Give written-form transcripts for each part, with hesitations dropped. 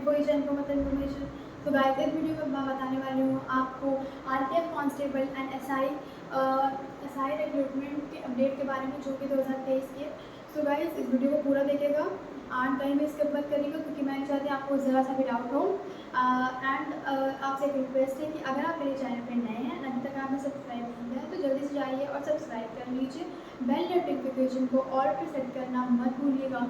Info is information. तो guys इस video में मैं बताने वाली हूँ आपको RPF constable and SI recruitment के अपडेट के बारे में जो कि 2023 की है। सो गाइस इस वीडियो को पूरा देखिएगा एंड कहीं भी स्किप मत करिएगा क्योंकि मैं नहीं चाहती आपको ज़रा सा भी डाउट हो। एंड आपसे एक रिक्वेस्ट है कि अगर आप मेरे चैनल पर नए हैं अभी तक आपने सब्सक्राइब नहीं किया है तो जल्दी से जाइए और सब्सक्राइब कर लीजिए। बेल नोटिफिकेशन को ऑल पे सेट करना मत भूलिएगा।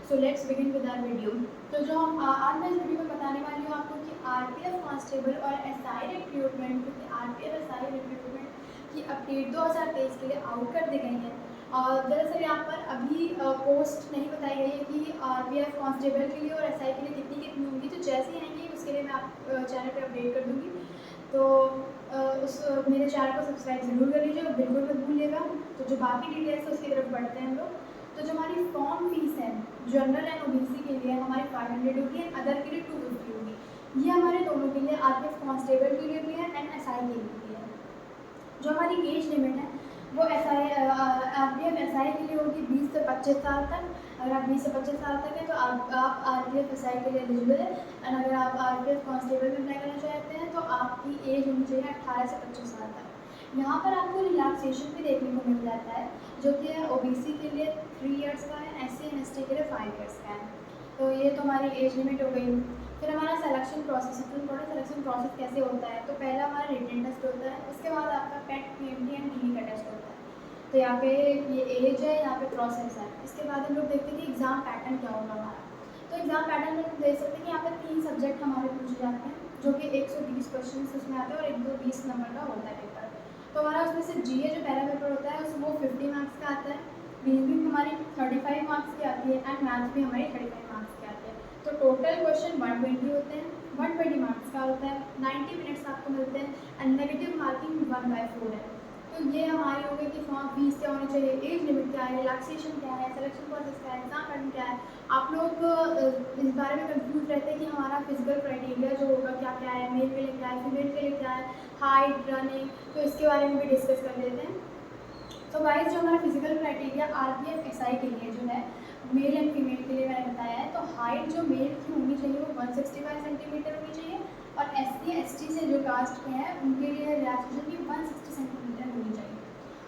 So let's begin with our video. तो जो हम आज मैं इस वीडियो में बताने वाली हूँ आपको कि आरपीएफ कांस्टेबल और एसआई रिक्रूटमेंट क्योंकि आरपीएफ एसआई रिक्रूटमेंट की अपडेट 2023 के लिए आउट कर दी गई है। और दरअसल यहाँ पर अभी पोस्ट नहीं बताई गई है कि आरपीएफ कांस्टेबल के लिए और एसआई के लिए कितनी कितनी होंगी। तो जैसे ही आएंगी उसके लिए मैं आप चैनल पर अपडेट कर दूँगी। तो मेरे चैनल को सब्सक्राइब जरूर कर लीजिएगा, बिल्कुल मत भूलिएगा। तो जो बाकी डिटेल्स है उसकी तरफ बढ़ते हैं हम लोग। तो जो हमारी फॉर्म फीस है जनरल एंड ओबीसी के लिए हमारी 500 होगी एंड अदर के लिए 250 होगी। ये हमारे दोनों के लिए आरपीएफ कांस्टेबल के लिए भी है एंड एसआई के लिए भी है। जो हमारी एज लिमिट है वो आरपीएफ एसआई के लिए होगी 20 से 25 साल तक। अगर आप 20 से 25 साल तक है तो आप आरपीएफ एसआई के लिए एलिजिबल है एंड अगर आप आरपीएफ कांस्टेबल में अप्लाई करना चाहते हैं तो आपकी एज होनी चाहिए 18 से 25 साल तक। यहाँ पर आपको रिलैक्सेशन भी देखने को मिल जाता है जो कि ओबीसी के लिए 3 इयर्स का है, एससी एंड एसटी के लिए 5 इयर्स का है। तो ये तो हमारी एज लिमिट हो गई। फिर हमारा सिलेक्शन प्रोसेस सिलेक्शन प्रोसेस कैसे होता है। तो पहला हमारा रिटन टेस्ट होता है, उसके बाद आपका पेट पीएमटी एंड टीवी का टेस्ट होता है। तो यहाँ पे ये एज है, यहाँ पे प्रोसेस है। इसके बाद हम लोग देखते हैं कि एग्ज़ाम पैटर्न क्या होगा हमारा। तो एग्ज़ाम पैटर्न में हम देख सकते हैं कि यहाँ पर 3 सब्जेक्ट हमारे पूछे जाते हैं जो कि 120 क्वेश्चन उसमें आते हैं और 120 नंबर का होता है पेपर। तो हमारा उसमें से जीए जो पहला पेपर होता है वो 50 मार्क्स का आता है, रीजनिंग हमारी 35 मार्क्स की आती है एंड मैथ्स भी हमारी 35 मार्क्स की आती है। तो टोटल क्वेश्चन 120 होते हैं, 120 मार्क्स का होता है, 90 मिनट्स आपको मिलते हैं एंड नेगेटिव मार्किंग 1/4 है। तो ये हमारी हो गई कि फॉर्म फीस क्या होनी चाहिए, एज लिमिट क्या है, रिलैक्सेशन क्या है, सिलेक्शन प्रोसेस क्या है, एग्जाम पैटर्न क्या है। आप लोग इस बारे में कंफ्यूज रहते हैं कि हमारा फिजिकल क्राइटेरिया जो होगा क्या क्या है, मेल के लिए क्या है, फीमेल के लिए क्या है, हाइट, रनिंग, तो इसके बारे में भी डिस्कस कर लेते हैं। तो गाइस जो हमारा फिजिकल क्राइटेरिया आरपीएफ एसआई के लिए जो है मेल एंड फीमेल के लिए मैंने बताया है। तो हाइट जो मेल की होनी चाहिए वो 165 सेंटीमीटर होनी चाहिए और एससी एसटी से जो कास्ट के हैं उनके लिए रिलैक्सेशन की 160 सेंटीमीटर होनी चाहिए।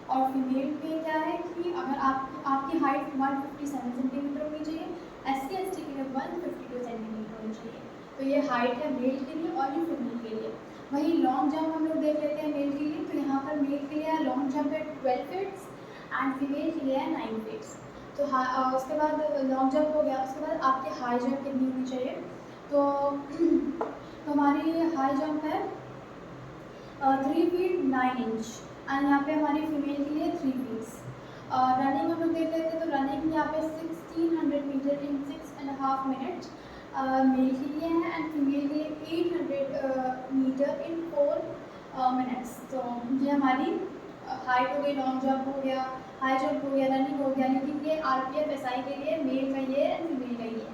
और फीमेल में क्या है कि अगर आपकी हाइट 157 सेंटीमीटर होनी चाहिए, एससी एसटी के लिए 152 सेंटीमीटर होनी चाहिए। तो ये हाइट है मेल के लिए और ये फीमेल के लिए। वहीं लॉन्ग जंप हम लोग देख लेते हैं मेल के लिए। तो यहाँ पर मेल के लिए लॉन्ग जंप है 12 फीट्स एंड फीमेल के लिए है 9 फीट्स। तो उसके बाद लॉन्ग जंप हो गया, उसके बाद आपकी हाई जंप कितनी होनी चाहिए। तो हमारी हाई जंप है 3 फीट 9 इंच एंड यहाँ पे हमारी फीमेल के लिए 3 फीट्स। रनिंग हम लोग देख लेते हैं। तो रनिंग यहाँ पे 1600 मीटर इन 6.5 मिनट मेल के लिए है एंड फीमेल के लिए 800 मीटर इन 4 मिनट्स। तो ये हमारी हाइट हो गई, लॉन्ग जंप हो गया, हाई जंप हो गया, रनिंग हो गया। लेकिन ये आरपीएफ एसआई के लिए मेल का ये एंड फीमेल का ये है।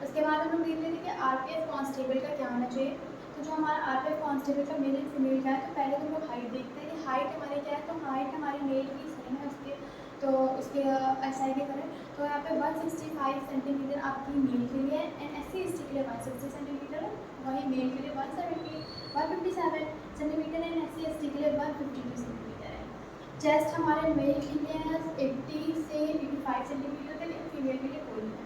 उसके बाद हम लोग देख लेते हैं कि आरपीएफ कांस्टेबल का क्या होना चाहिए। तो जो हमारा आरपीएफ कांस्टेबल का मेल एंड फीमेल का है तो पहले तो हम लोग हाइट देखते हैं कि हाइट हमारी क्या है। तो हाइट हमारी मेल की सेम है उसके एसआई के करें। तो यहाँ पे 165 सेंटीमीटर आपकी मेल के लिए एंड एससी एसटी के लिए 160 सेंटीमीटर, वही मेल के लिए 157 सेंटीमीटर एंड एससी एसटी के लिए 152 सेंटीमीटर है। चेस्ट हमारे मेल के लिए है 80 से 85 सेंटीमीटर के लिए, फीमेल के लिए कोई है।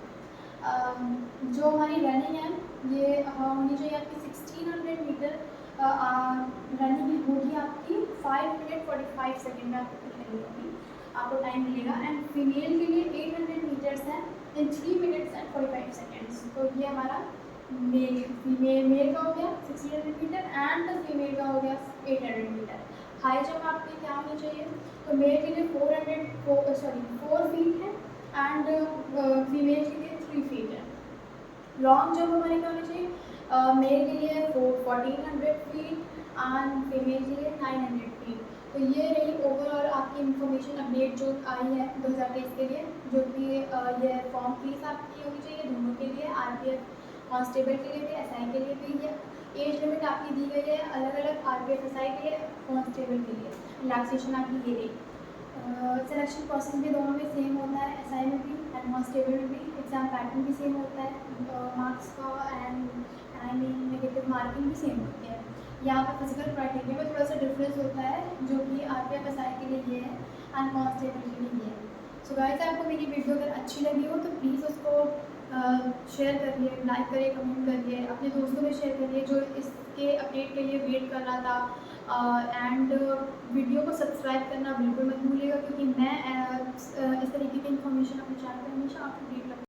जो हमारी रनिंग है ये होनी चाहिए आपकी 1600 मीटर रनिंग होगी आपकी 5 मिनट 45 सेकेंड में आपको रनिंग होगी, आपको टाइम मिलेगा। एंड फीमेल के लिए 800 मीटर्स है इन 3 मिनट्स एंड 45 सेकेंड्स। तो ये हमारा मेल का हो गया 1600 मीटर एंड फीमेल का हो गया 800 मीटर। हाई जंप आपकी क्या होनी चाहिए। तो मेल के लिए 4 फीट है एंड फीमेल के लिए 3 फीट है। लॉन्ग जंप हमारी क्या होनी चाहिए। मेल के लिए 1400 फीट एंड फीमेल के लिए 900 फीट। तो ये रही ओवरऑल आपकी इन्फॉर्मेशन अपडेट जो आई है 2023 के लिए, जो कि ये फॉर्म फीस आपकी होनी चाहिए दोनों के लिए, आरपीएफ कांस्टेबल के लिए भी एसआई के लिए भी। ये एज लिमिट आपकी दी गई है अलग अलग, आरपीएफ एसआई के लिए, कांस्टेबल के लिए रिलैक्सेशन आपकी ये रही। सिलेक्शन प्रोसेस भी दोनों में सेम होता है, एसआई में भी एंड कांस्टेबल में भी। एग्जाम पैटर्न भी सेम होता है मार्क्स का एंड मार्किंग भी सेम होती है। यहाँ पर फिजिकल क्राइटेरिया में थोड़ा सा डिफरेंस होता है, जो कि RPF SI के लिए ये है एंड कांस्टेबल के लिए ये है। सो गाइस, आपको मेरी वीडियो अगर अच्छी लगी हो तो प्लीज़ उसको शेयर करिए, लाइक करिए, कमेंट करिए, अपने दोस्तों में शेयर करिए जो इसके अपडेट के लिए वेट कर रहा था। एंड वीडियो को सब्सक्राइब करना बिल्कुल मत भूलिएगा, क्योंकि मैं इस तरीके की इन्फॉर्मेशन अपने चैनल पर हमेशा आपको अपडेट